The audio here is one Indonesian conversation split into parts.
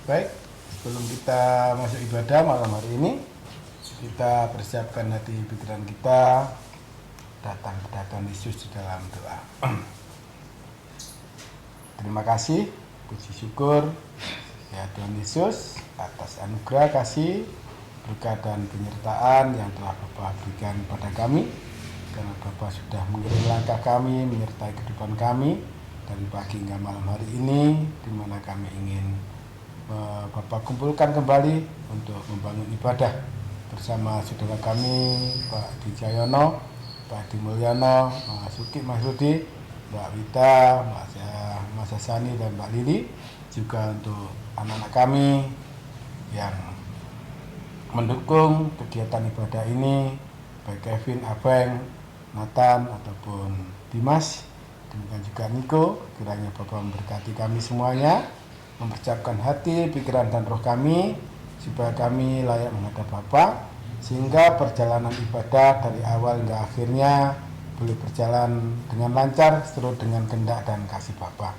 Baik, sebelum kita masuk ibadah malam hari ini, kita persiapkan hati pikiran kita datang kepada Tuhan Yesus di dalam doa. Terima kasih, puji syukur ya Tuhan Yesus atas anugerah kasih, berkat dan penyertaan yang telah Bapa berikan pada kami. Karena Bapa sudah mengirim langkah kami, menyertai kehidupan kami dari pagi hingga malam hari ini, di mana kami ingin Bapak kumpulkan kembali untuk membangun ibadah bersama saudara kami, Pak Dijayono, Pak Dimulyono, Mas Suki, Mas Rudi, Mbak Wita, Mas Hasani dan Mbak Lili, juga untuk anak-anak kami yang mendukung kegiatan ibadah ini, baik Kevin, Abeng, Nathan ataupun Dimas, demikian juga Niko. Kiranya Bapak memberkati kami semuanya, mempersiapkan hati, pikiran dan roh kami supaya kami layak menghadap Bapa, sehingga perjalanan ibadah dari awal hingga akhirnya boleh berjalan dengan lancar seturut dengan kehendak dan kasih Bapa.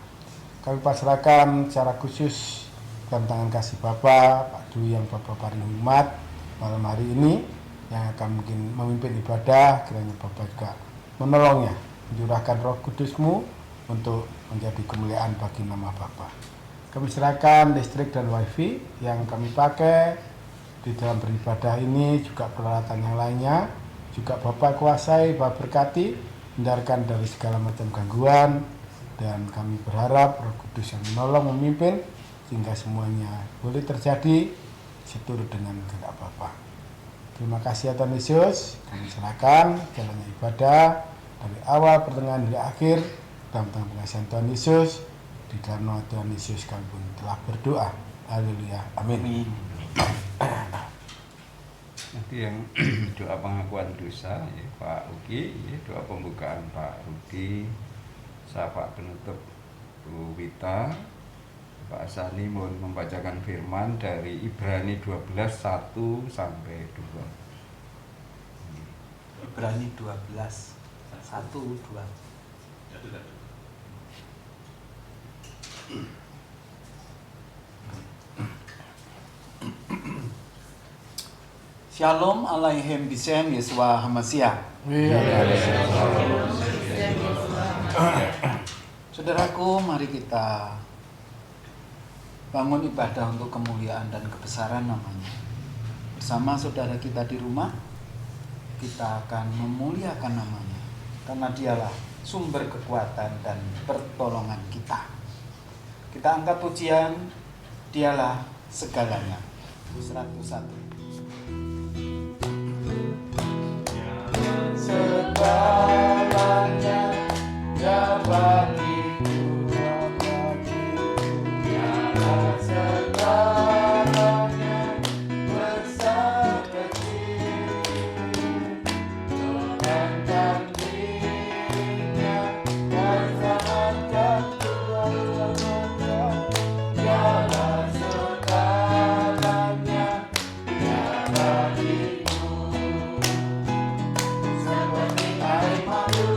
Kami pasrahkan secara khusus dalam tangan kasih Bapa, Pak Dwi yang Bapak paling hormat malam hari ini, yang akan mungkin memimpin ibadah. Kiranya Bapak juga menolongnya, mencurahkan Roh Kudus-Mu untuk menjadi kemuliaan bagi nama Bapa. Kami serahkan listrik dan wifi yang kami pakai di dalam beribadah ini, juga peralatan yang lainnya, juga Bapak kuasai, Bapak berkati, hindarkan dari segala macam gangguan, dan kami berharap Roh Kudus yang menolong, memimpin, sehingga semuanya boleh terjadi seturut dengan kehendak Bapa. Terima kasih ya Tuhan Yesus, kami serahkan jalannya ibadah dari awal, pertengahan hingga akhir dalam tangan pengasihan Tuhan Yesus. Di dalam nama Tuhan Yesus kami pun telah berdoa. Haleluya. Amin. Nanti yang doa pengakuan dosa ya Pak Ugi, ya, doa pembukaan Pak Rudi, syafaat penutup Bu Wita, Pak Asani mohon membacakan firman dari Ibrani 12:1 sampai 2. Ibrani 12 1 2. Shalom alaihim bisem Yeswa Hamashiach. Saudaraku, mari kita bangun ibadah untuk kemuliaan dan kebesaran namanya. Bersama saudara kita di rumah, kita akan memuliakan namanya, karena dialah sumber kekuatan dan pertolongan kita. Kita angkat pujian, dialah segalanya. 101. Segalanya ya bagiku, dialah segalanya besar kecil, menangkan dirinya dan selamatkan keluarga. Dialah segalanya ya bagiku, seperti air madu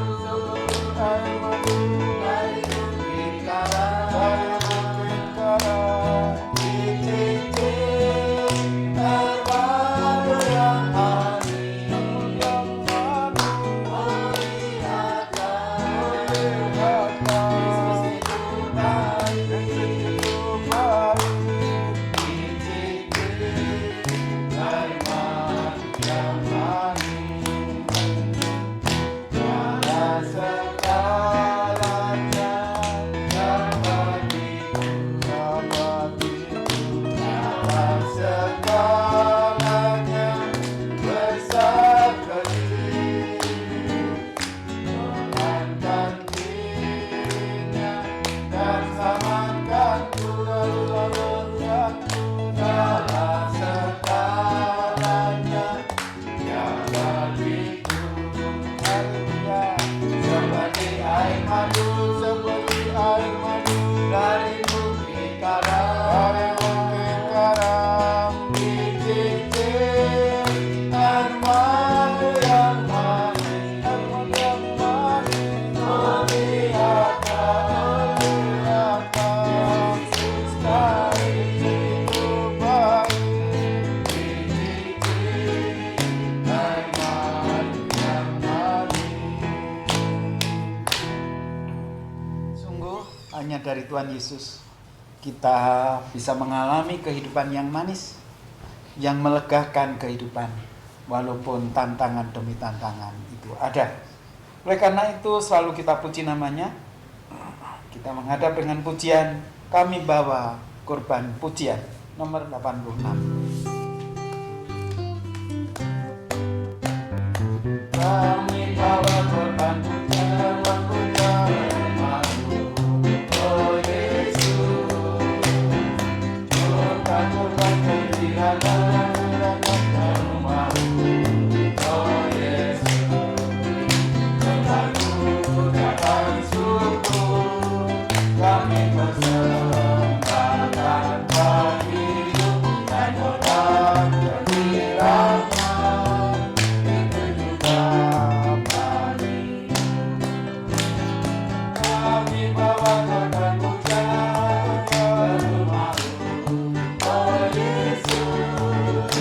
dari Tuhan Yesus, kita bisa mengalami kehidupan yang manis, yang melegakan kehidupan, walaupun tantangan demi tantangan itu ada. Oleh karena itu selalu kita puji namanya. Kita menghadap dengan pujian, kami bawa korban pujian nomor 86. Kami bawa korban pujian, oh Yesus, bukan korban kehilangan, oh Yesus, korbanku dapat syukur, kami persembahkan hidup dan korban kehilangan, itu juga kami. Kami bawa korban pujian ke rumah-Mu, oh Yesus,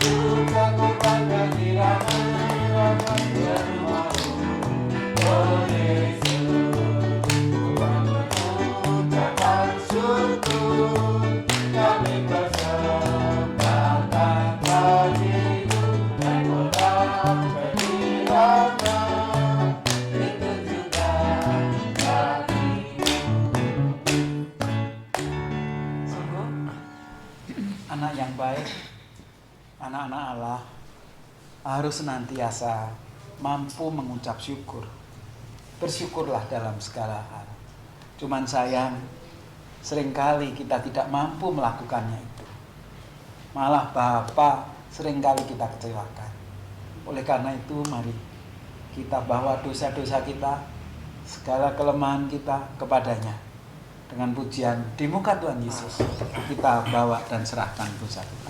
juga korban kehilangan ke rumah-Mu, oh Yesus, ucapan syukur, kami persembahkan hidup dan korban kehilangan, itu juga kami. Sungguh, anak yang baik, anak-anak Allah harus senantiasa mampu mengucap syukur. Bersyukurlah dalam segala hal. Cuman sayang, seringkali kita tidak mampu melakukannya itu. Malah Bapa seringkali kita kecewakan. Oleh karena itu mari kita bawa dosa-dosa kita, segala kelemahan kita kepadanya. Dengan pujian di muka Tuhan Yesus, kita bawa dan serahkan dosa kita.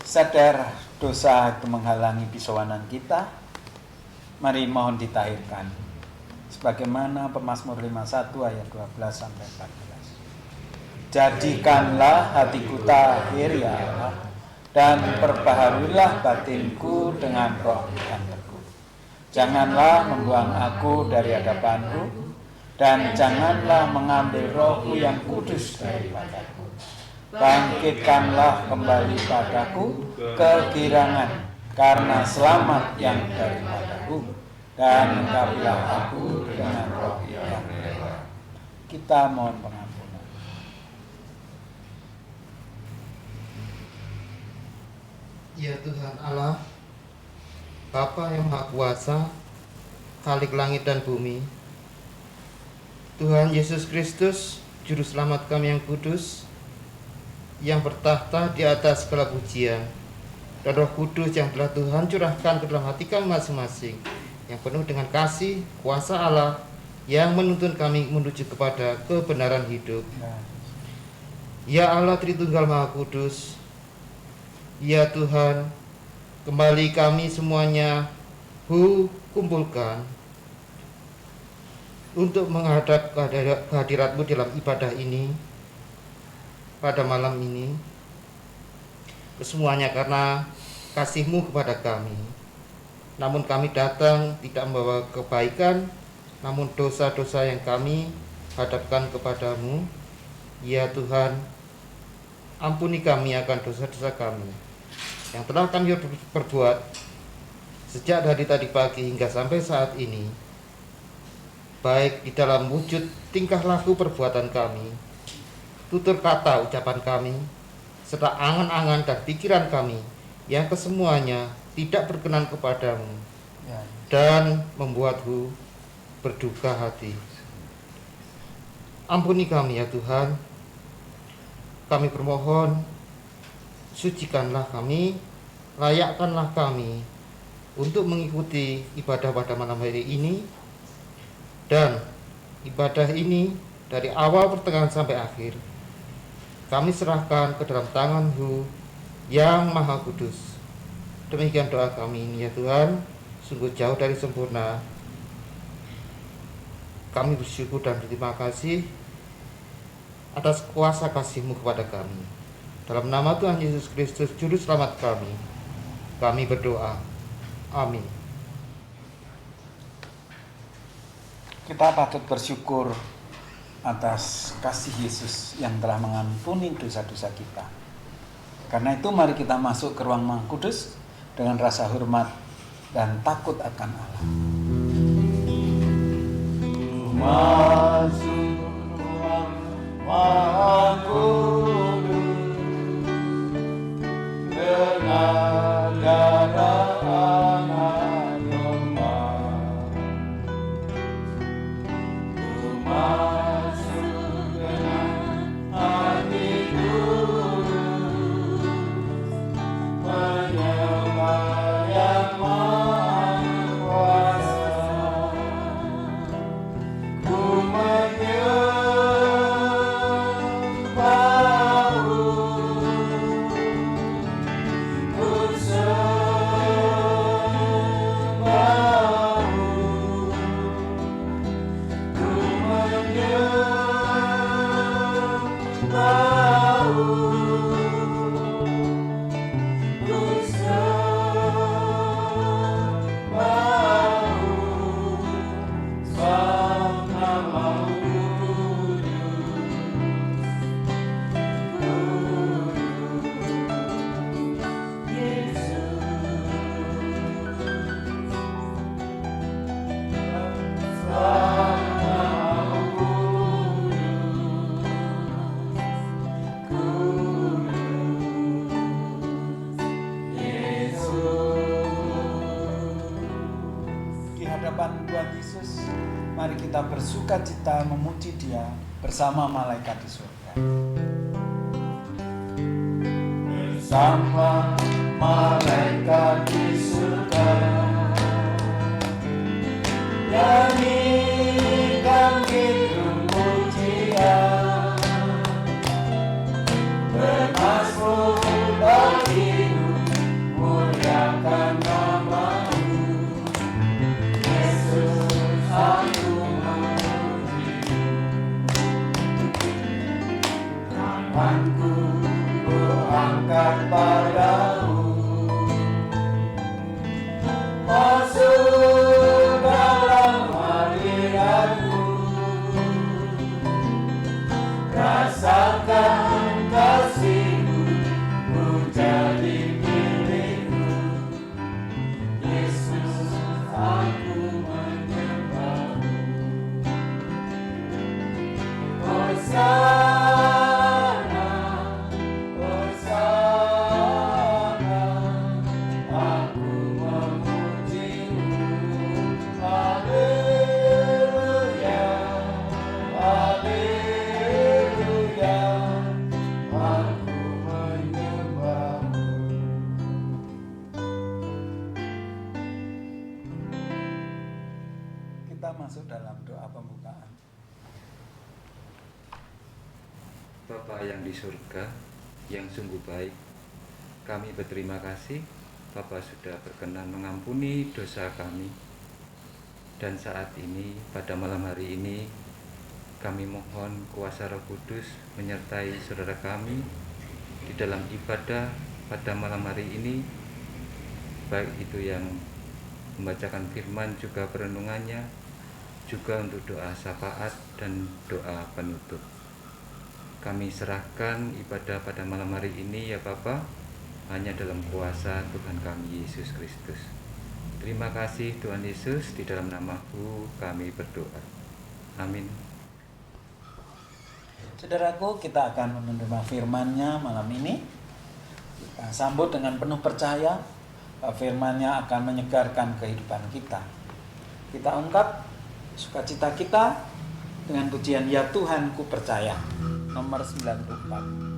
Sadar dosa itu menghalangi bisawanan kita, mari mohon ditahirkan. Sebagaimana Pemazmur 51 ayat 12 sampai 14. Jadikanlah hatiku tahir ya Allah, dan perbaharuilah batinku dengan roh dan teguh. Janganlah membuang aku dari hadapan-Mu, dan janganlah mengambil Roh-Mu yang kudus daripadaku. Bangkitkanlah kembali padaku kegirangan karena selamat yang daripadaku, dan engkaulah aku dengan roh yang rela. Kita mohon pengampunan. Ya Tuhan Allah, Bapa yang Maha Kuasa, Khalik langit dan bumi, Tuhan Yesus Kristus, Juru Selamat kami yang kudus, yang bertahta di atas segala pujian, dan Roh Kudus yang telah Tuhan curahkan ke dalam hati kami masing-masing, yang penuh dengan kasih, kuasa Allah, yang menuntun kami menuju kepada kebenaran hidup. Ya Allah Tritunggal Maha Kudus, ya Tuhan, kembali kami semuanya kumpulkan untuk menghadap kehadirat-Mu dalam ibadah ini pada malam ini. Kesemuanya karena kasih-Mu kepada kami. Namun kami datang tidak membawa kebaikan, namun dosa-dosa yang kami hadapkan kepadamu. Ya Tuhan, ampuni kami akan dosa-dosa kami yang telah kami perbuat sejak dari tadi pagi hingga sampai saat ini, baik di dalam wujud tingkah laku perbuatan kami, tutur kata ucapan kami, serta angan-angan dan pikiran kami yang kesemuanya tidak berkenan kepadamu dan membuatku berduka hati. Ampuni kami ya Tuhan, kami bermohon, sucikanlah kami, layakkanlah kami untuk mengikuti ibadah pada malam hari ini, dan ibadah ini dari awal pertengahan sampai akhir kami serahkan ke dalam tangan-Mu yang Maha Kudus. Demikian doa kami ini ya Tuhan, sungguh jauh dari sempurna. Kami bersyukur dan berterima kasih atas kuasa kasih-Mu kepada kami. Dalam nama Tuhan Yesus Kristus, Juru Selamat kami berdoa. Amin. Kita patut bersyukur atas kasih Yesus yang telah mengampuni dosa-dosa kita. Karena itu mari kita masuk ke ruang Maha Kudus dengan rasa hormat dan takut akan Allah. Masuk ruang Maha Kudus dengan darah anak domba. Masuk dengan hati tulus, menyembah yang Maha Kuasa. Ku menyembah-Mu, ku sembah-Mu, ku menyembah-Mu, ku sembah-Mu, Sang Nama-Mu kudus, Yesus. Sang Nama-Mu kudus, Yesus. Di hadapan Tuhan Yesus, mari kita bersukacita memuji Dia bersama malaikat di surga. Bersama malaikat di surga, nyanyikan kidung pujian, bermasmur bagimu, muliakan nama-Mu, Yesus aku memuji. Tanganku ku angkat padamu, masuk Kita masuk dalam doa pembukaan. Bapa yang di surga, yang sungguh baik, kami berterima kasih Bapa sudah berkenan mengampuni dosa kami. Dan saat ini, pada malam hari ini, kami mohon kuasa Roh Kudus menyertai saudara kami di dalam ibadah pada malam hari ini, baik itu yang membacakan firman juga perenungannya, juga untuk doa syafaat dan doa penutup. Kami serahkan ibadah pada malam hari ini ya Bapa, hanya dalam kuasa Tuhan kami Yesus Kristus. Terima kasih Tuhan Yesus, di dalam nama-Mu kami berdoa. Amin. Saudaraku, kita akan menerima firman-Nya malam ini. Kita sambut dengan penuh percaya bahwa firman-Nya akan menyegarkan kehidupan kita. Kita ungkap sukacita kita dengan pujian Ya Tuhan ku percaya, nomor 94.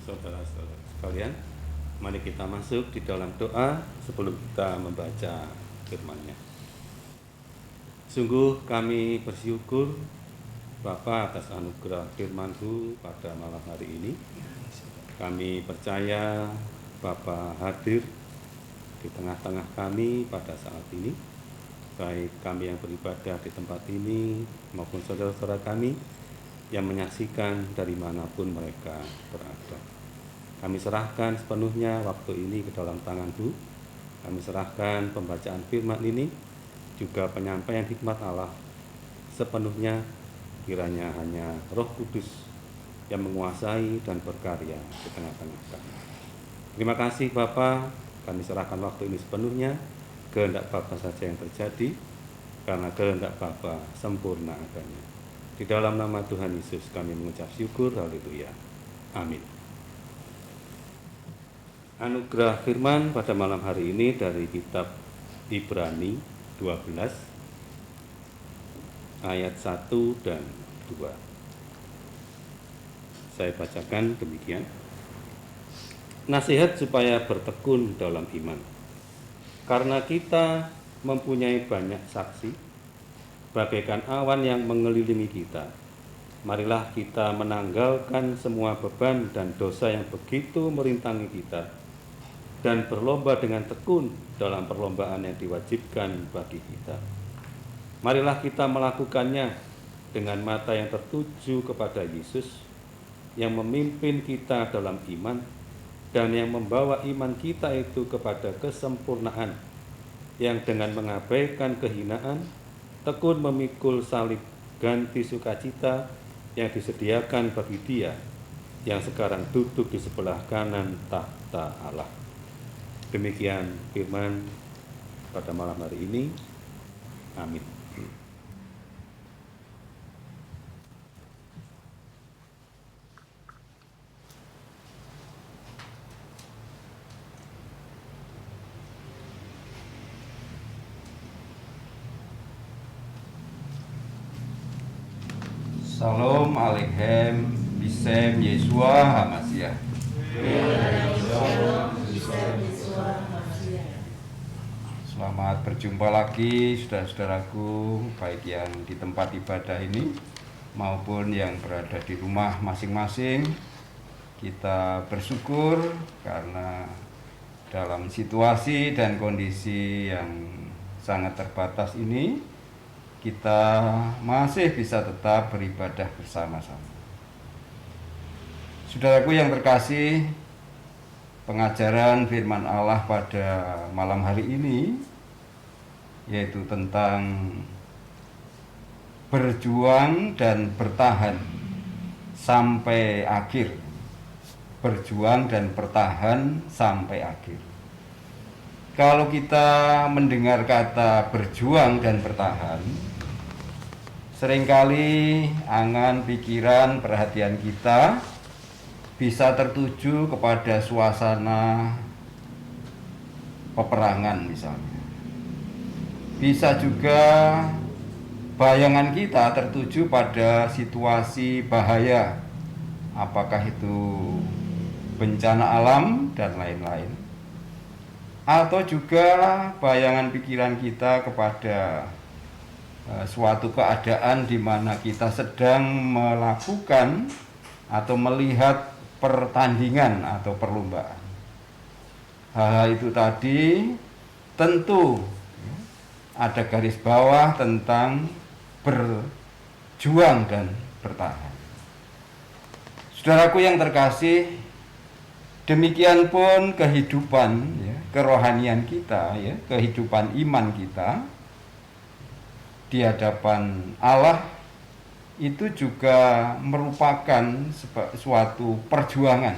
Saudara-saudara sekalian, mari kita masuk di dalam doa sebelum kita membaca firman-Nya. Sungguh kami bersyukur Bapa atas anugerah firman-Mu pada malam hari ini. Kami percaya Bapa hadir di tengah-tengah kami pada saat ini, baik kami yang beribadah di tempat ini maupun saudara-saudara kami yang menyaksikan dari manapun mereka berada. Kami serahkan sepenuhnya waktu ini ke dalam tangan-Mu. Kami serahkan pembacaan firman ini, juga penyampaian hikmat Allah sepenuhnya kiranya hanya Roh Kudus yang menguasai dan berkarya di tengah-tengah kami. Terima kasih Bapa, kami serahkan waktu ini sepenuhnya, kehendak Bapa saja yang terjadi, karena kehendak Bapa sempurna adanya. Di dalam nama Tuhan Yesus kami mengucap syukur, haleluya. Amin. Anugerah firman pada malam hari ini dari kitab Ibrani 12 ayat 1 dan 2. Saya bacakan demikian. Nasihat supaya bertekun dalam iman. Karena kita mempunyai banyak saksi, bagaikan awan yang mengelilingi kita, marilah kita menanggalkan semua beban dan dosa yang begitu merintangi kita, dan berlomba dengan tekun dalam perlombaan yang diwajibkan bagi kita. Marilah kita melakukannya dengan mata yang tertuju kepada Yesus, yang memimpin kita dalam iman, dan yang membawa iman kita itu kepada kesempurnaan, yang dengan mengabaikan kehinaan, tekun memikul salib ganti sukacita yang disediakan bagi Dia yang sekarang duduk di sebelah kanan tahta Allah. Demikian firman pada malam hari ini. Amin. Salam Aleichem, Bisem Yeshua HaMashiach. Selamat berjumpa lagi saudara-saudaraku, baik yang di tempat ibadah ini maupun yang berada di rumah masing-masing. Kita bersyukur karena dalam situasi dan kondisi yang sangat terbatas ini, kita masih bisa tetap beribadah bersama-sama. Saudaraku yang terkasih, pengajaran firman Allah pada malam hari ini yaitu tentang berjuang dan bertahan sampai akhir. Berjuang dan bertahan sampai akhir. Kalau kita mendengar kata berjuang dan bertahan, seringkali angan, pikiran, perhatian kita bisa tertuju kepada suasana peperangan misalnya. Bisa juga bayangan kita tertuju pada situasi bahaya, apakah itu bencana alam dan lain-lain. Atau juga bayangan pikiran kita kepada suatu keadaan di mana kita sedang melakukan atau melihat pertandingan atau perlombaan. Hal itu tadi tentu ada garis bawah tentang berjuang dan bertahan. Saudaraku yang terkasih, demikian pun kehidupan, kerohanian kita, kehidupan iman kita di hadapan Allah itu juga merupakan suatu perjuangan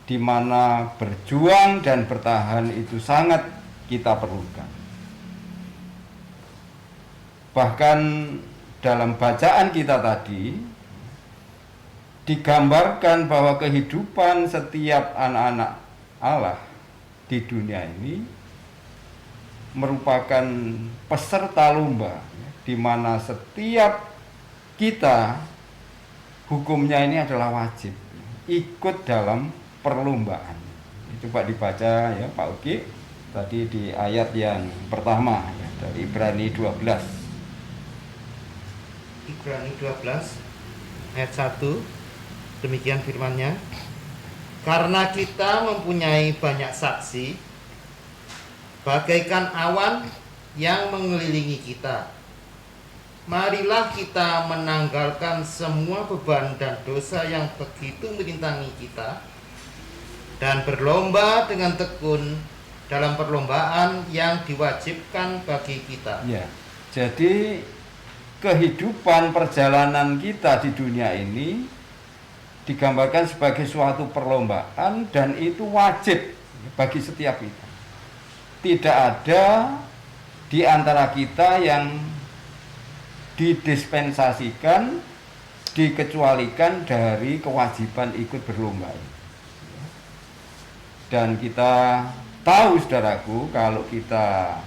di mana berjuang dan bertahan itu sangat kita perlukan. Bahkan dalam bacaan kita tadi digambarkan bahwa kehidupan setiap anak-anak Allah di dunia ini merupakan peserta lomba, di mana setiap kita hukumnya ini adalah wajib ikut dalam perlombaan. Coba dibaca ya Pak Uki tadi di ayat yang pertama ya, dari Ibrani 12. Ibrani 12 ayat 1, demikian firman-Nya. Karena kita mempunyai banyak saksi, bagaikan awan yang mengelilingi kita, marilah kita menanggalkan semua beban dan dosa yang begitu merintangi kita, dan berlomba dengan tekun dalam perlombaan yang diwajibkan bagi kita. Ya, jadi kehidupan perjalanan kita di dunia ini digambarkan sebagai suatu perlombaan dan itu wajib bagi setiap kita. Tidak ada di antara kita yang didispensasikan, dikecualikan dari kewajiban ikut berlomba. Dan kita tahu saudaraku, kalau kita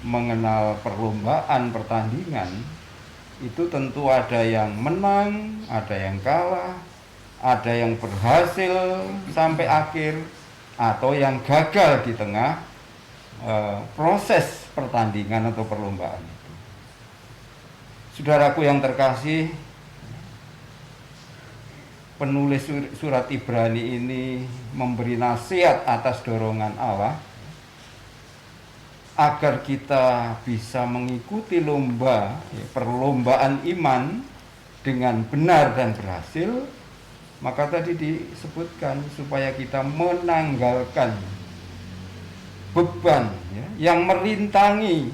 mengenal perlombaan, pertandingan, itu tentu ada yang menang, ada yang kalah, ada yang berhasil sampai akhir, atau yang gagal di tengah proses pertandingan atau perlombaan itu. Saudaraku yang terkasih, penulis surat Ibrani ini memberi nasihat atas dorongan Allah agar kita bisa mengikuti perlombaan iman dengan benar dan berhasil. Maka tadi disebutkan supaya kita menanggalkan beban yang merintangi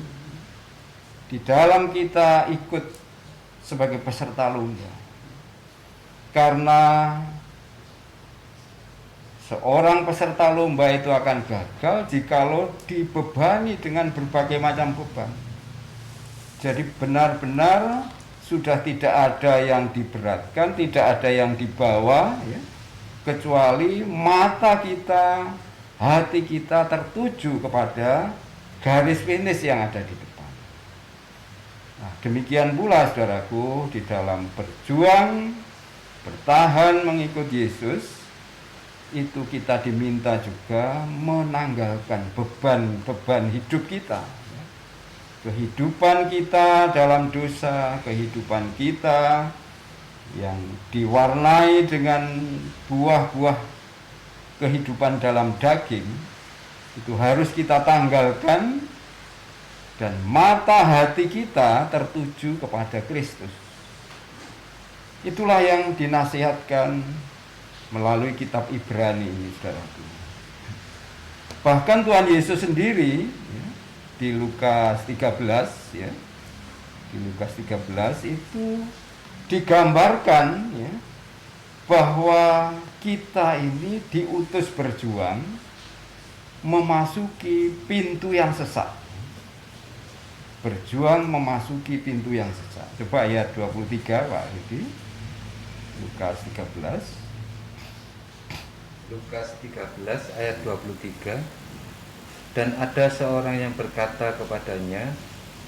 di dalam kita ikut sebagai peserta lomba. Karena seorang peserta lomba itu akan gagal jikalau dibebani dengan berbagai macam beban. Jadi benar-benar sudah tidak ada yang diberatkan, tidak ada yang dibawa, kecuali mata kita, hati kita tertuju kepada garis finish yang ada di depan. Nah, demikian pula saudaraku, di dalam berjuang, bertahan mengikut Yesus, itu kita diminta juga menanggalkan beban-beban hidup kita. Kehidupan kita dalam dosa, kehidupan kita yang diwarnai dengan buah-buah kehidupan dalam daging, itu harus kita tanggalkan, dan mata hati kita tertuju kepada Kristus. Itulah yang dinasihatkan melalui kitab Ibrani ini, saudaraku. Bahkan Tuhan Yesus sendiri di Lukas 13 di Lukas 13 itu digambarkan bahwa kita ini diutus berjuang memasuki pintu yang sesak. Berjuang memasuki pintu yang sesak. Coba ayat 23 Pak Rudi. Lukas 13. Lukas 13 ayat 23. Dan ada seorang yang berkata kepadanya,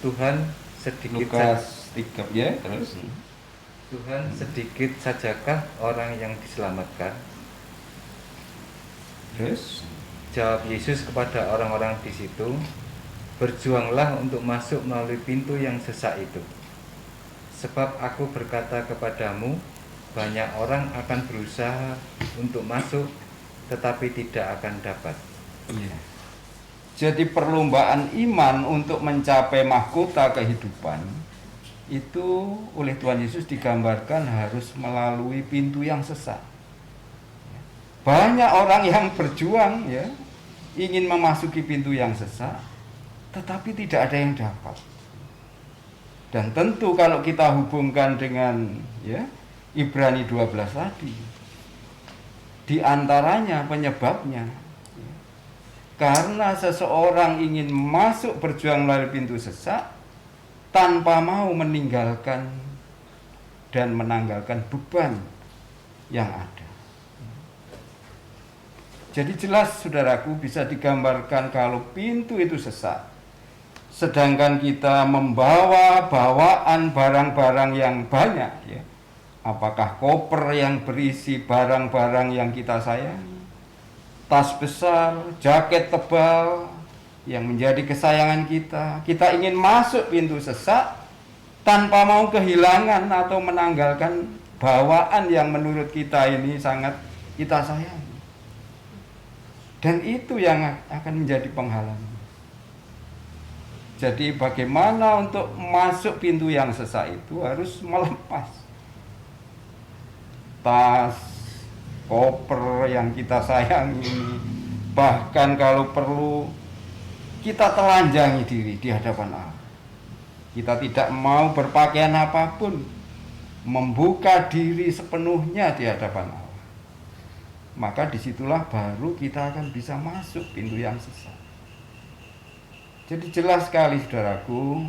Tuhan, sedikit Lukas 3 terus. Tuhan, sedikit sajakah orang yang diselamatkan? Terus Jawab Yesus kepada orang-orang di situ, berjuanglah untuk masuk melalui pintu yang sesak itu. Sebab aku berkata kepadamu, banyak orang akan berusaha untuk masuk, tetapi tidak akan dapat. Jadi perlombaan iman untuk mencapai mahkota kehidupan itu oleh Tuhan Yesus digambarkan harus melalui pintu yang sesak. Banyak orang yang berjuang ingin memasuki pintu yang sesak, tetapi tidak ada yang dapat. Dan tentu kalau kita hubungkan dengan Ibrani 12 tadi, di antaranya penyebabnya karena seseorang ingin masuk berjuang melalui pintu sesak tanpa mau meninggalkan dan menanggalkan beban yang ada. Jadi jelas saudaraku, bisa digambarkan kalau pintu itu sesak, sedangkan kita membawa bawaan barang-barang yang banyak, apakah koper yang berisi barang-barang yang kita sayangi, tas besar, jaket tebal yang menjadi kesayangan kita. Kita ingin masuk pintu sesak tanpa mau kehilangan atau menanggalkan bawaan yang menurut kita ini sangat kita sayangi. Dan itu yang akan menjadi penghalang. Jadi bagaimana untuk masuk pintu yang sesak itu harus melepas tas, koper yang kita sayangi, bahkan kalau perlu kita telanjangi diri di hadapan Allah. Kita tidak mau berpakaian apapun, membuka diri sepenuhnya di hadapan Allah. Maka disitulah baru kita akan bisa masuk pintu yang sesak. Jadi jelas sekali saudaraku,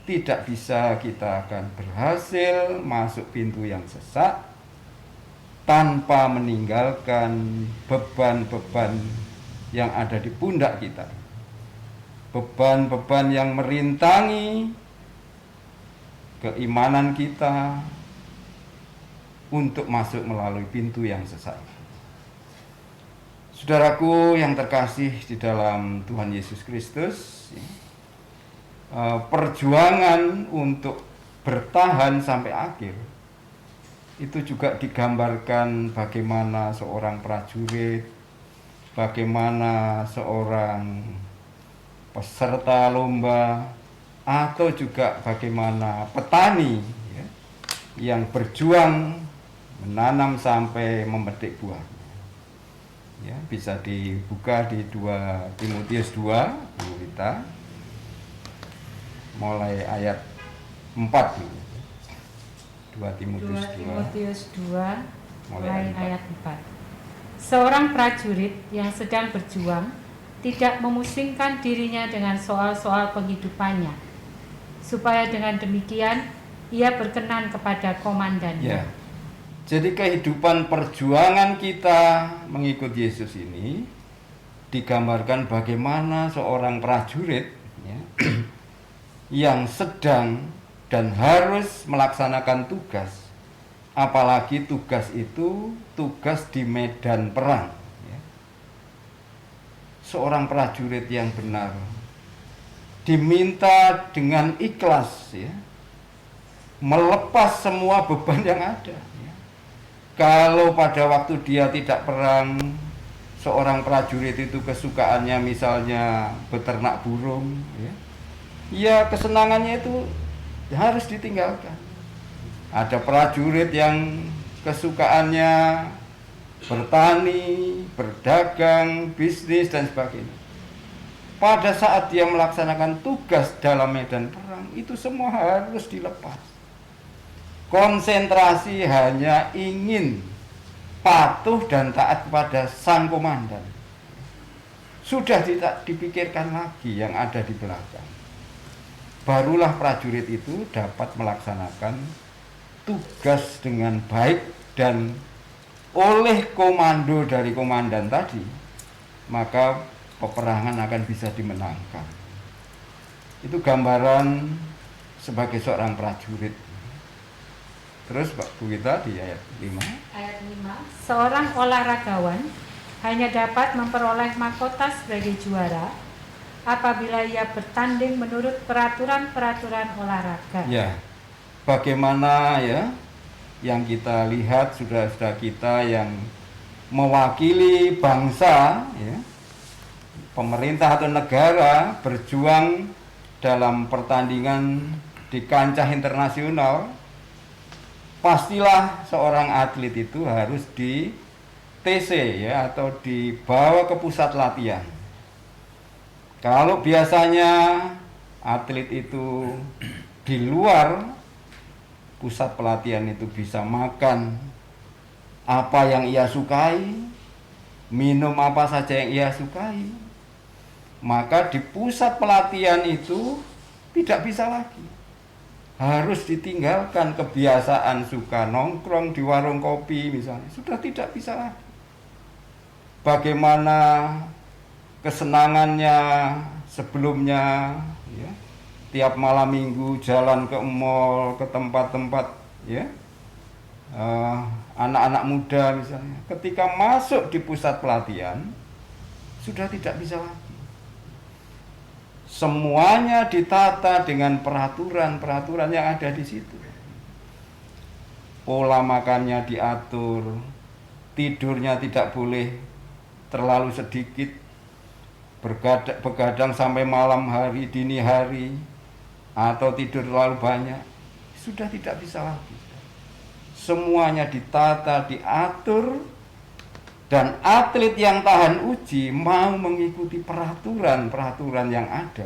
tidak bisa kita akan berhasil masuk pintu yang sesak tanpa meninggalkan beban-beban yang ada di pundak kita. Beban-beban yang merintangi keimanan kita untuk masuk melalui pintu yang sesat. Saudaraku yang terkasih di dalam Tuhan Yesus Kristus, perjuangan untuk bertahan sampai akhir itu juga digambarkan bagaimana seorang prajurit, bagaimana seorang peserta lomba, atau juga bagaimana petani yang berjuang menanam sampai memetik buah. Ya, bisa dibuka di 2 Timotius 2, Bu Wita, mulai ayat 4 dulu. 2 Timotius 2 mulai ayat 4. Seorang prajurit yang sedang berjuang tidak memusingkan dirinya dengan soal-soal penghidupannya, supaya dengan demikian ia berkenan kepada komandannya. Ya. Jadi kehidupan perjuangan kita mengikut Yesus ini digambarkan bagaimana seorang prajurit ya, yang sedang dan harus melaksanakan tugas, apalagi tugas itu tugas di medan perang. Ya. Seorang prajurit yang benar diminta dengan ikhlas ya, melepas semua beban yang ada. Kalau pada waktu dia tidak perang, seorang prajurit itu kesukaannya misalnya beternak burung, ya kesenangannya itu harus ditinggalkan. Ada prajurit yang kesukaannya bertani, berdagang, bisnis dan sebagainya. Pada saat dia melaksanakan tugas dalam medan perang, itu semua harus dilepas. Konsentrasi hanya ingin patuh dan taat kepada sang komandan. Sudah tidak dipikirkan lagi yang ada di belakang. Barulah prajurit itu dapat melaksanakan tugas dengan baik, dan oleh komando dari komandan tadi, maka peperangan akan bisa dimenangkan. Itu gambaran sebagai seorang prajurit. Terus Pak Bu Gita di ayat 5. Ayat 5. Seorang olahragawan hanya dapat memperoleh mahkota sebagai juara apabila ia bertanding menurut peraturan-peraturan olahraga. Ya. Bagaimana ya yang kita lihat saudara-saudara kita yang mewakili bangsa ya, pemerintah atau negara berjuang dalam pertandingan di kancah internasional. Pastilah seorang atlet itu harus di TC ya, atau dibawa ke pusat latihan. Kalau biasanya atlet itu di luar pusat pelatihan itu bisa makan apa yang ia sukai, minum apa saja yang ia sukai, maka di pusat pelatihan itu tidak bisa lagi. Harus ditinggalkan kebiasaan suka nongkrong di warung kopi misalnya, sudah tidak bisa lagi. Bagaimana kesenangannya sebelumnya ya, tiap malam minggu jalan ke mall, ke tempat-tempat ya, anak-anak muda misalnya, ketika masuk di pusat pelatihan sudah tidak bisa lagi. Semuanya ditata dengan peraturan-peraturan yang ada di situ. Pola makannya diatur, tidurnya tidak boleh terlalu sedikit, begadang sampai malam hari, dini hari, atau tidur terlalu banyak, sudah tidak bisa lagi. Semuanya ditata, diatur, dan atlet yang tahan uji mau mengikuti peraturan-peraturan yang ada,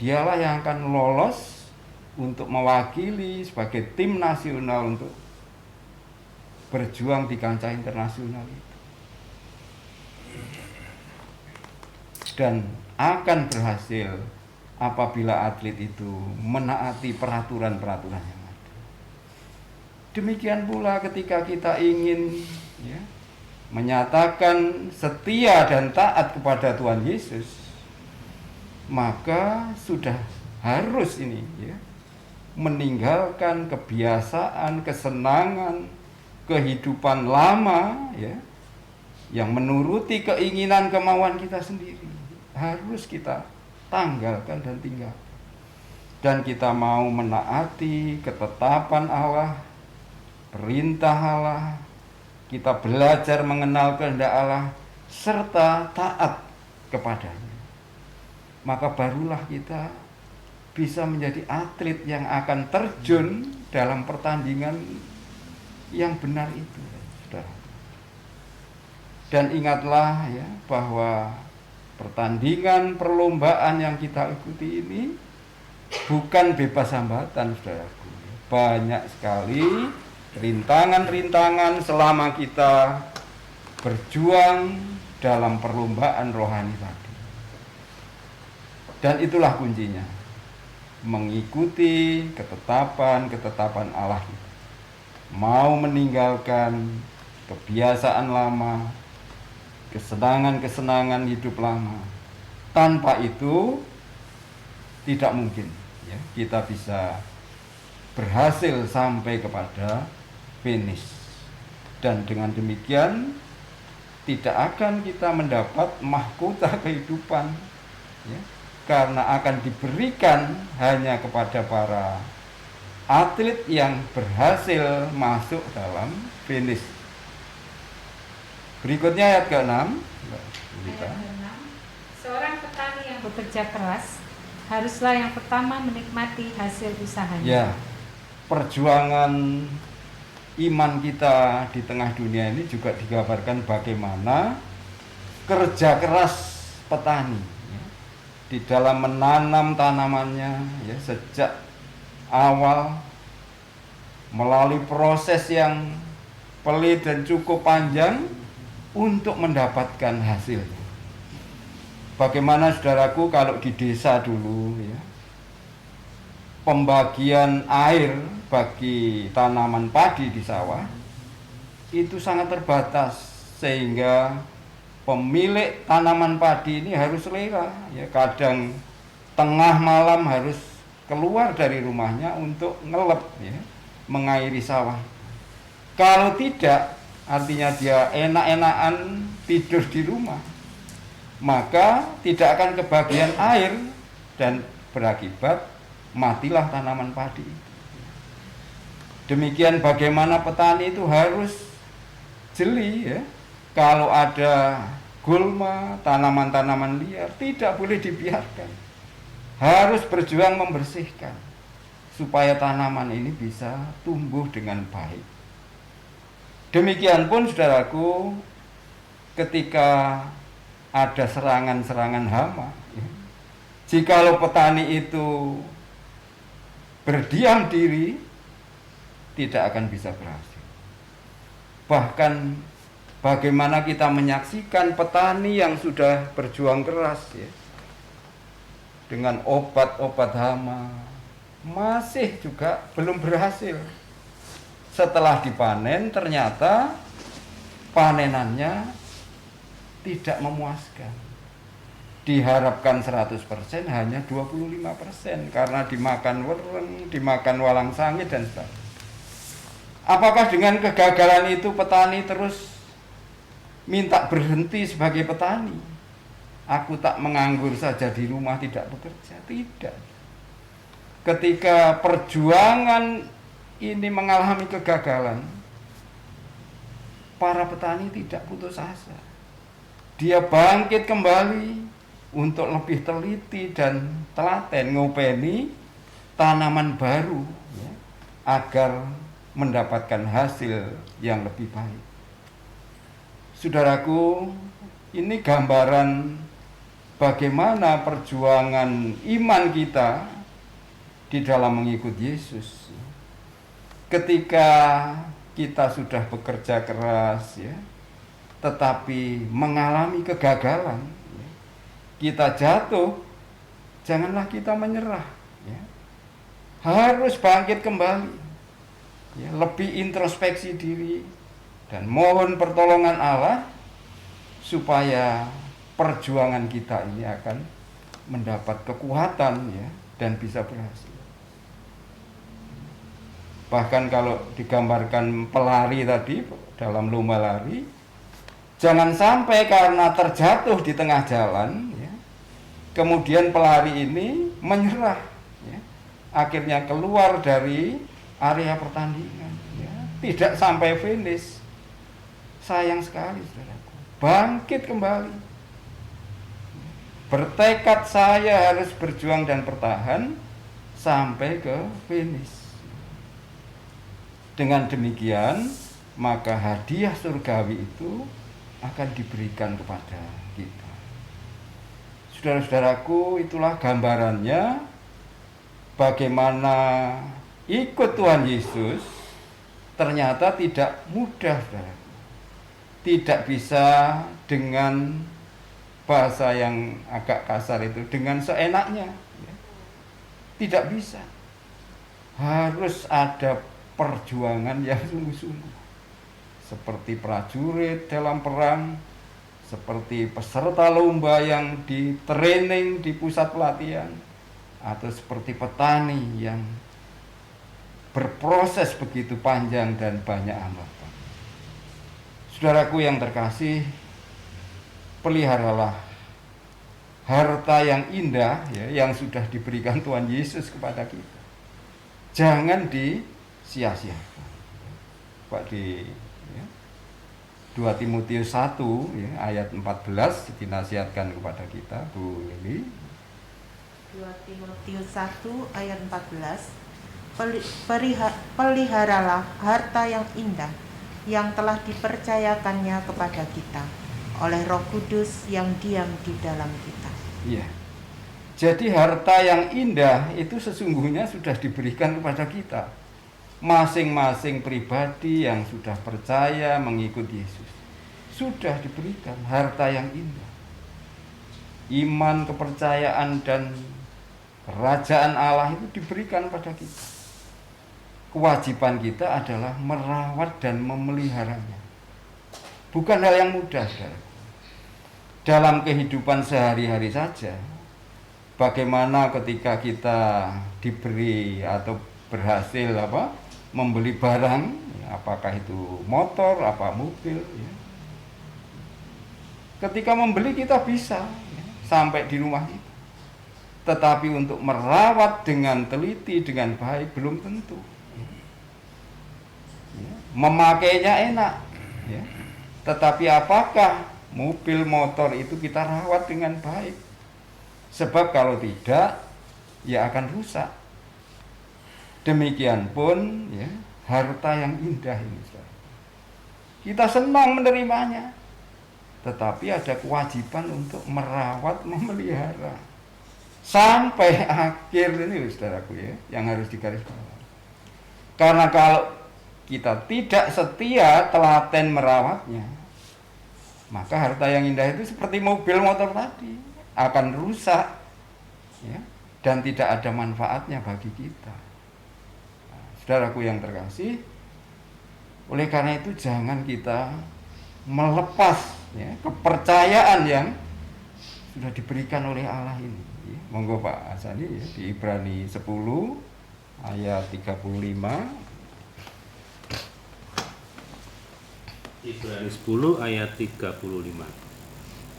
dialah yang akan lolos untuk mewakili sebagai tim nasional untuk berjuang di kancah internasional itu, dan akan berhasil apabila atlet itu menaati peraturan-peraturan yang ada. Demikian pula ketika kita ingin ya, menyatakan setia dan taat kepada Tuhan Yesus, maka sudah harus ini ya, meninggalkan kebiasaan, kesenangan, kehidupan lama ya, yang menuruti keinginan kemauan kita sendiri. Harus kita tanggalkan dan tinggal. Dan kita mau menaati ketetapan Allah, perintah Allah, kita belajar mengenal kehendak Allah, serta taat kepadanya. Maka barulah kita bisa menjadi atlet yang akan terjun dalam pertandingan yang benar itu, saudara. Dan ingatlah ya, bahwa pertandingan perlombaan yang kita ikuti ini bukan bebas hambatan, saudaraku. Banyak sekali rintangan-rintangan selama kita berjuang dalam perlombaan rohani tadi. Dan itulah kuncinya, mengikuti ketetapan Allah kita. Mau meninggalkan kebiasaan lama, kesenangan-kesenangan hidup lama. Tanpa itu tidak mungkin ya, kita bisa berhasil sampai kepada finish. Dan dengan demikian tidak akan kita mendapat mahkota kehidupan ya, karena akan diberikan hanya kepada para atlet yang berhasil masuk dalam finish. Berikutnya ayat ke-6. Ayat ke-6. Seorang petani yang bekerja keras haruslah yang pertama menikmati hasil usahanya. Ya, perjuangan iman kita di tengah dunia ini juga digambarkan bagaimana kerja keras petani ya, di dalam menanam tanamannya ya, sejak awal melalui proses yang pelit dan cukup panjang untuk mendapatkan hasilnya. Bagaimana saudaraku kalau di desa dulu ya, pembagian air bagi tanaman padi di sawah itu sangat terbatas, sehingga pemilik tanaman padi ini harus rela ya, kadang tengah malam harus keluar dari rumahnya untuk ngelep ya, mengairi sawah. Kalau tidak, artinya dia enak-enakan tidur di rumah, maka tidak akan kebagian air dan berakibat matilah tanaman padi. Demikian bagaimana petani itu harus jeli ya, kalau ada gulma, tanaman-tanaman liar tidak boleh dibiarkan. Harus berjuang membersihkan supaya tanaman ini bisa tumbuh dengan baik. Demikian pun saudaraku, ketika ada serangan-serangan hama ya, jikalau petani itu berdiam diri, tidak akan bisa berhasil. Bahkan bagaimana kita menyaksikan petani yang sudah berjuang keras ya, dengan obat-obat hama, masih juga belum berhasil. Setelah dipanen, ternyata panenannya tidak memuaskan. Diharapkan 100%, hanya 25%, karena dimakan wereng, dimakan walang sangit dan sebagainya. Apakah dengan kegagalan itu petani terus minta berhenti sebagai petani? Aku tak menganggur saja di rumah, tidak bekerja. Tidak. Ketika perjuangan ini mengalami kegagalan, para petani tidak putus asa. Dia bangkit kembali untuk lebih teliti dan telaten ngopeni tanaman baru ya, agar mendapatkan hasil yang lebih baik. Saudaraku, ini gambaran bagaimana perjuangan iman kita di dalam mengikut Yesus. Ketika kita sudah bekerja keras ya, tetapi mengalami kegagalan ya, kita jatuh, janganlah kita menyerah ya. Harus bangkit kembali ya, lebih introspeksi diri dan mohon pertolongan Allah supaya perjuangan kita ini akan mendapat kekuatan ya, dan bisa berhasil. Bahkan kalau digambarkan pelari tadi dalam lomba lari, jangan sampai karena terjatuh di tengah jalan, ya, kemudian pelari ini menyerah, ya, akhirnya keluar dari area pertandingan, ya, tidak sampai finish. Sayang sekali, saudaraku. Bangkit kembali, bertekad saya harus berjuang dan bertahan sampai ke finish. Dengan demikian, maka hadiah surgawi itu akan diberikan kepada kita. Saudara-saudaraku, itulah gambarannya bagaimana ikut Tuhan Yesus ternyata tidak mudah, saudara. Tidak bisa dengan bahasa yang agak kasar itu, dengan seenaknya. Tidak bisa. Harus ada perjuangan yang sungguh-sungguh. Seperti prajurit dalam perang, seperti peserta lomba yang di training di pusat pelatihan, atau seperti petani yang berproses begitu panjang dan banyak hambatan. Saudaraku yang terkasih, peliharalah harta yang indah, ya, yang sudah diberikan Tuhan Yesus kepada kita. Jangan disia-siakan. Pak, di 2 Timotius 1 ya, ayat 14 dinasihatkan kepada kita, Bu Lili. 2 Timotius 1 ayat 14, peliharalah harta yang indah yang telah dipercayakannya kepada kita oleh Roh Kudus yang diam di dalam kita. Iya. Jadi harta yang indah itu sesungguhnya sudah diberikan kepada kita. Masing-masing pribadi yang sudah percaya mengikut Yesus sudah diberikan harta yang indah. Iman, kepercayaan, dan kerajaan Allah itu diberikan pada kita. Kewajiban kita adalah merawat dan memeliharanya. Bukan hal yang mudah, saudara. Dalam kehidupan sehari-hari saja, bagaimana ketika kita diberi atau berhasil membeli barang, apakah itu motor, apa mobil, ya. Ketika membeli kita bisa, ya, sampai di rumah kita. Tetapi untuk merawat dengan teliti, dengan baik belum tentu. Ya. Memakainya enak, ya. Tetapi apakah mobil, motor itu kita rawat dengan baik? Sebab kalau tidak, ya akan rusak. Demikian pun, ya, harta yang indah ini, kita senang menerimanya, tetapi ada kewajiban untuk merawat, memelihara sampai akhir ini, saudaraku, ya, yang harus digarisbawahi. Karena kalau kita tidak setia, telaten merawatnya, maka harta yang indah itu seperti mobil, motor tadi akan rusak, ya, dan tidak ada manfaatnya bagi kita. Saudaraku yang terkasih, oleh karena itu jangan kita melepas, ya, kepercayaan yang sudah diberikan oleh Allah ini. Ya, monggo Pak Asani, ya, di Ibrani 10 ayat 35. Ibrani 10 ayat 35.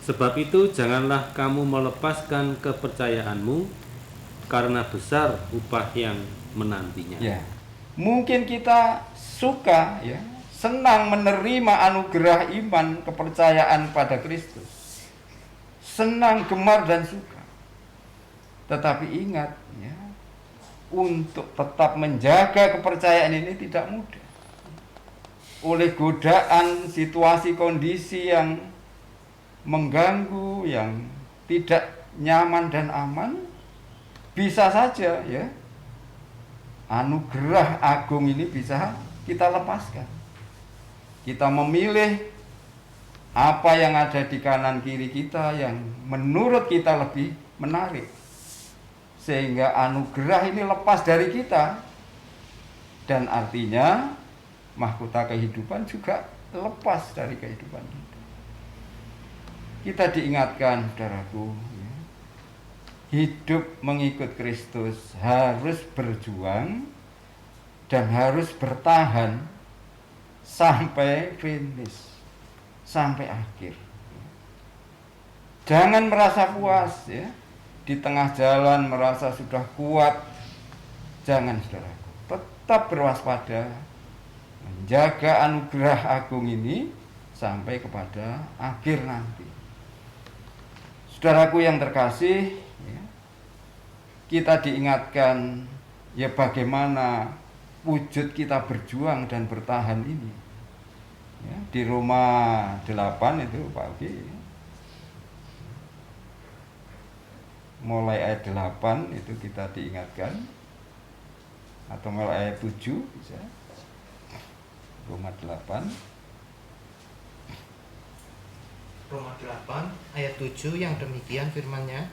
Sebab itu janganlah kamu melepaskan kepercayaanmu, karena besar upah yang menantinya. Ya. Mungkin kita suka, ya, senang menerima anugerah iman, kepercayaan pada Kristus. Senang, gemar, dan suka. Tetapi ingat, ya, untuk tetap menjaga kepercayaan ini tidak mudah. Oleh godaan situasi kondisi yang mengganggu, yang tidak nyaman dan aman, bisa saja, ya, anugerah agung ini bisa kita lepaskan. Kita memilih apa yang ada di kanan kiri kita yang menurut kita lebih menarik, sehingga anugerah ini lepas dari kita, dan artinya mahkota kehidupan juga lepas dari kehidupan kita. Kita diingatkan, saudaraku, ya, hidup mengikut Kristus harus berjuang dan harus bertahan sampai finish, sampai akhir. Jangan merasa puas ya, di tengah jalan merasa sudah kuat. Jangan, saudaraku, tetap berwaspada, menjaga anugerah agung ini sampai kepada akhir nanti. Saudaraku yang terkasih, ya, kita diingatkan ya bagaimana wujud kita berjuang dan bertahan ini. Ya, di Roma 8 itu Pak Ugi, mulai ayat 8 itu kita diingatkan, atau mulai ayat 7 bisa. Roma 8 ayat 7 yang demikian firman-Nya,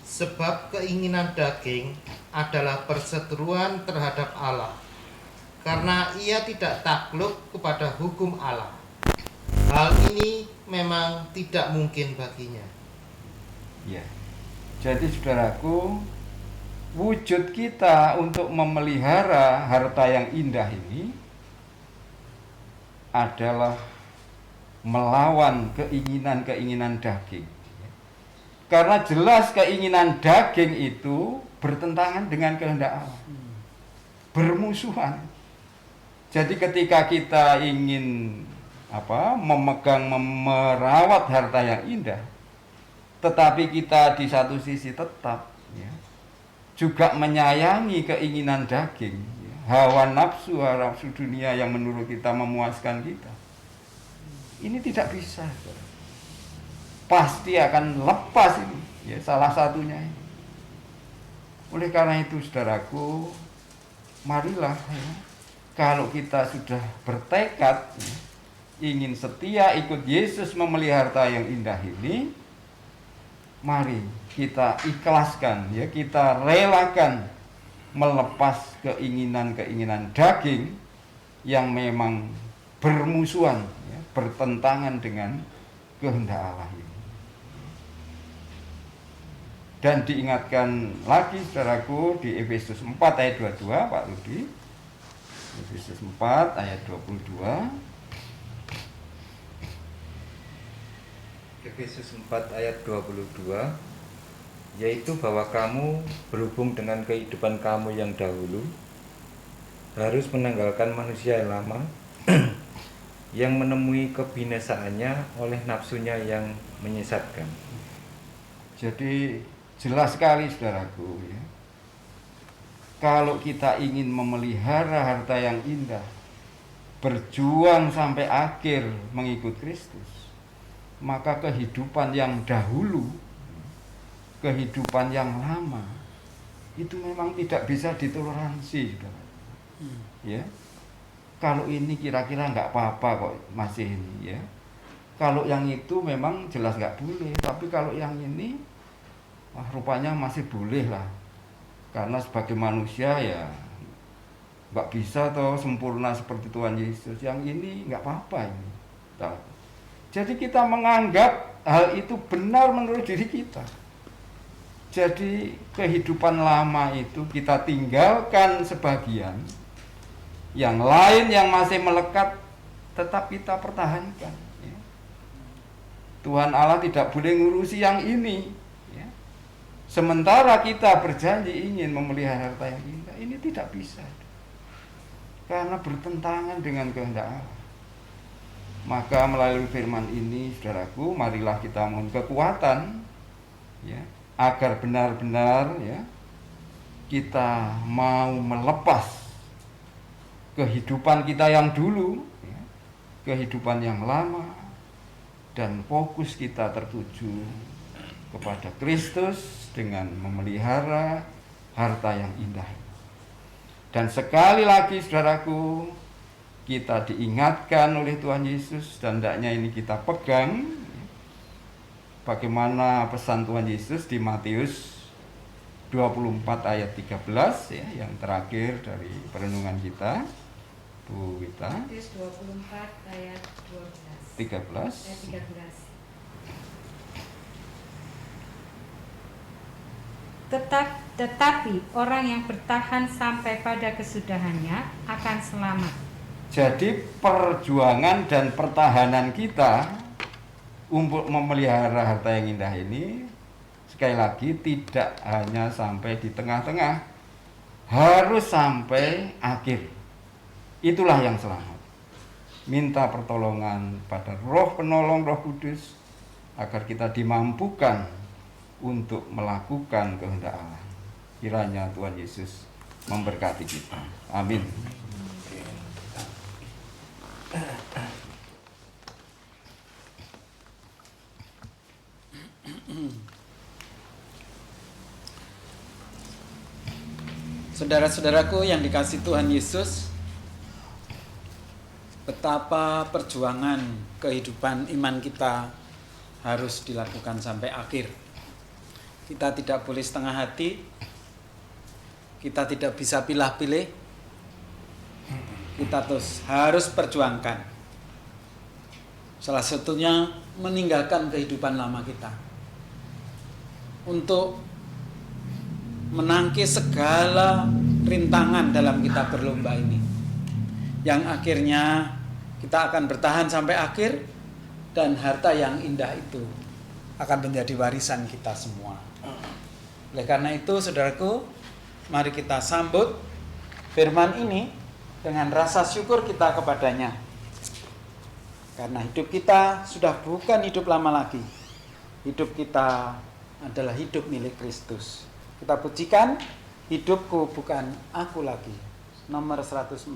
sebab keinginan daging adalah perseteruan terhadap Allah, karena ia tidak takluk kepada hukum Allah. Hal ini memang tidak mungkin baginya. Ya. Jadi saudaraku, wujud kita untuk memelihara harta yang indah ini adalah melawan keinginan-keinginan daging. Karena jelas keinginan daging itu bertentangan dengan kehendak Allah. Bermusuhan. Jadi ketika kita ingin memegang, merawat harta yang indah, tetapi kita di satu sisi tetap ya, juga menyayangi keinginan daging, ya, hawa nafsu dunia yang menurut kita memuaskan kita. Ini tidak bisa, pasti akan lepas ini, ya, salah satunya ini. Oleh karena itu, saudaraku, marilah ya, kalau kita sudah bertekad ya, ingin setia ikut Yesus memelihara harta yang indah ini, mari kita ikhlaskan ya, kita relakan melepas keinginan-keinginan daging yang memang bermusuhan ya, bertentangan dengan kehendak Allah ini. Dan diingatkan lagi saudaraku di Efesus 4 ayat 22 Pak Rudi. Efesus 4 ayat 22. Efesus 4 ayat 22, yaitu bahwa kamu berhubung dengan kehidupan kamu yang dahulu harus menanggalkan manusia yang lama yang menemui kebinasaannya oleh nafsunya yang menyesatkan. Jadi jelas sekali saudaraku ya, kalau kita ingin memelihara harta yang indah, berjuang sampai akhir mengikut Kristus, maka kehidupan yang dahulu, kehidupan yang lama, itu memang tidak bisa ditoleransi, ya. Kalau ini kira-kira nggak apa-apa kok masih ini, ya. Kalau yang itu memang jelas nggak boleh, tapi kalau yang ini, rupanya masih boleh lah. Karena sebagai manusia ya nggak bisa toh sempurna seperti Tuhan Yesus. Yang ini nggak apa-apa ini. Jadi kita menganggap hal itu benar menurut diri kita. Jadi kehidupan lama itu kita tinggalkan sebagian, yang lain yang masih melekat tetap kita pertahankan. Ya. Tuhan Allah tidak boleh ngurusi yang ini. Ya. Sementara kita berjanji ingin memelihara harta yang indah, ini tidak bisa. Karena bertentangan dengan kehendak Allah. Maka melalui firman ini, saudaraku, marilah kita mohon kekuatan ya, agar benar-benar ya, kita mau melepas kehidupan kita yang dulu ya, kehidupan yang lama, dan fokus kita tertuju kepada Kristus dengan memelihara harta yang indah. Dan sekali lagi saudaraku, kita diingatkan oleh Tuhan Yesus, dan hendaknya ini kita pegang bagaimana pesan Tuhan Yesus di Matius 24 ayat 13 ya, yang terakhir dari perenungan kita, Bu Wita. Matius 24 ayat 13. Ayat 13. tetapi orang yang bertahan sampai pada kesudahannya akan selamat. Jadi perjuangan dan pertahanan kita untuk memelihara harta yang indah ini, sekali lagi tidak hanya sampai di tengah-tengah, harus sampai akhir. Itulah yang selamat. Minta pertolongan pada Roh Penolong, Roh Kudus, agar kita dimampukan untuk melakukan kehendak Allah. Kiranya Tuhan Yesus memberkati kita. Amin. Saudara-saudaraku yang dikasihi Tuhan Yesus, betapa perjuangan kehidupan iman kita harus dilakukan sampai akhir. Kita tidak boleh setengah hati, kita tidak bisa pilih-pilih, kita terus harus perjuangkan. Salah satunya meninggalkan kehidupan lama kita untuk menangkis segala rintangan dalam kita berlomba ini, yang akhirnya kita akan bertahan sampai akhir, dan harta yang indah itu akan menjadi warisan kita semua. Oleh karena itu, saudaraku, mari kita sambut firman ini dengan rasa syukur kita kepadanya, karena hidup kita sudah bukan hidup lama lagi. Hidup kita adalah hidup milik Kristus. Kita pujikan hidupku bukan aku lagi, nomor 114.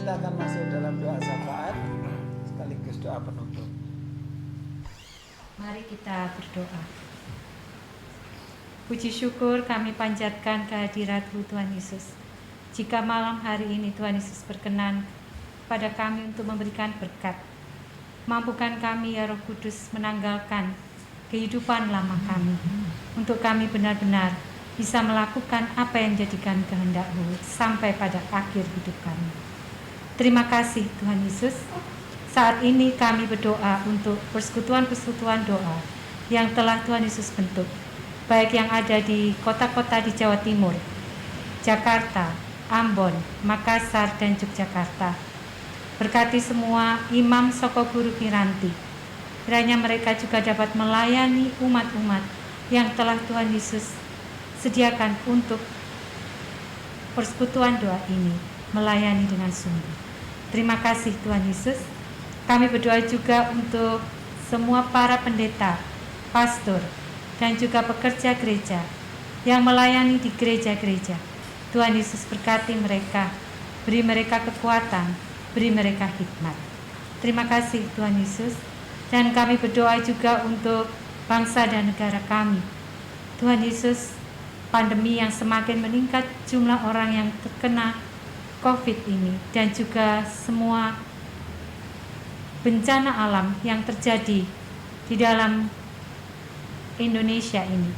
Kita akan masuk dalam doa syafaat sekaligus doa penutup. Mari kita berdoa. Puji syukur kami panjatkan kehadirat-Mu Tuhan Yesus. Jika malam hari ini Tuhan Yesus berkenan pada kami untuk memberikan berkat, mampukan kami ya Roh Kudus menanggalkan kehidupan lama kami, untuk kami benar-benar bisa melakukan apa yang jadikan kehendak-Mu sampai pada akhir hidup kami. Terima kasih Tuhan Yesus. Saat ini kami berdoa untuk persekutuan-persekutuan doa yang telah Tuhan Yesus bentuk, baik yang ada di kota-kota di Jawa Timur, Jakarta, Ambon, Makassar, dan Yogyakarta. Berkati semua imam Soko Guru Piranti. Kiranya mereka juga dapat melayani umat-umat yang telah Tuhan Yesus sediakan untuk persekutuan doa ini, melayani dengan sungguh. Terima kasih Tuhan Yesus. Kami berdoa juga untuk semua para pendeta, pastor, dan juga pekerja gereja yang melayani di gereja-gereja. Tuhan Yesus berkati mereka, beri mereka kekuatan, beri mereka hikmat. Terima kasih Tuhan Yesus. Dan kami berdoa juga untuk bangsa dan negara kami. Tuhan Yesus, pandemi yang semakin meningkat jumlah orang yang terkena COVID ini, dan juga semua bencana alam yang terjadi di dalam Indonesia ini.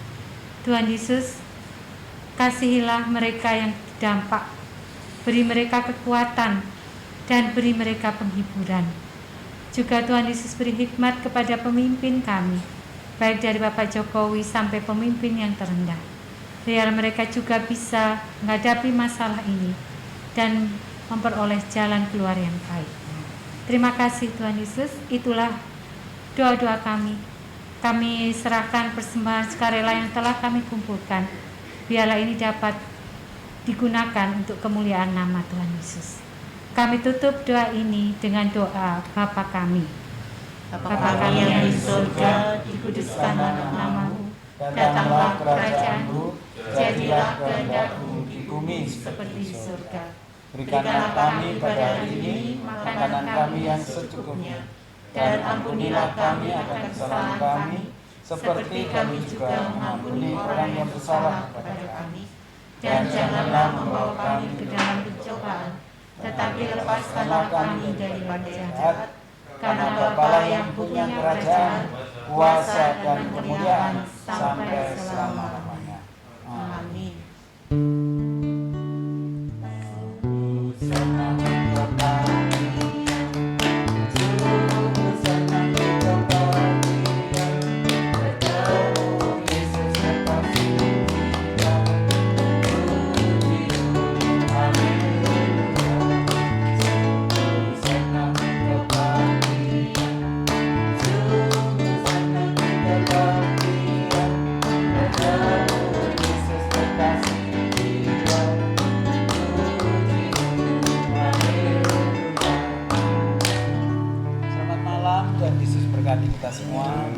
Tuhan Yesus, Kasihilah mereka yang terdampak, beri mereka kekuatan, dan beri mereka penghiburan. Juga Tuhan Yesus beri hikmat kepada pemimpin kami, baik dari Bapak Jokowi sampai pemimpin yang terendah. Biar mereka juga bisa menghadapi masalah ini dan memperoleh jalan keluar yang baik. Terima kasih Tuhan Yesus, itulah doa-doa kami. Kami serahkan persembahan sukarela yang telah kami kumpulkan. Biarlah ini dapat digunakan untuk kemuliaan nama Tuhan Yesus. Kami tutup doa ini dengan doa Bapa kami. Bapa kami yang di surga, dikuduskanlah namamu. Datanglah kerajaanmu, jadilah kehendak-Mu di bumi seperti di surga. Berikanlah kami pada hari ini makanan kami yang secukupnya, dan ampunilah kami akan kesalahan kami, seperti kami juga mengampuni orang yang bersalah kepada kami. Dan janganlah membawa kami ke dalam pencobaan, tetapi lepaskanlah kami daripada jahat. Karena Bapa yang punya kerajaan, kuasa dan kemuliaan sampai selama-lamanya. Amin. Selamat malam, Tuhan Yesus berkati kita semua.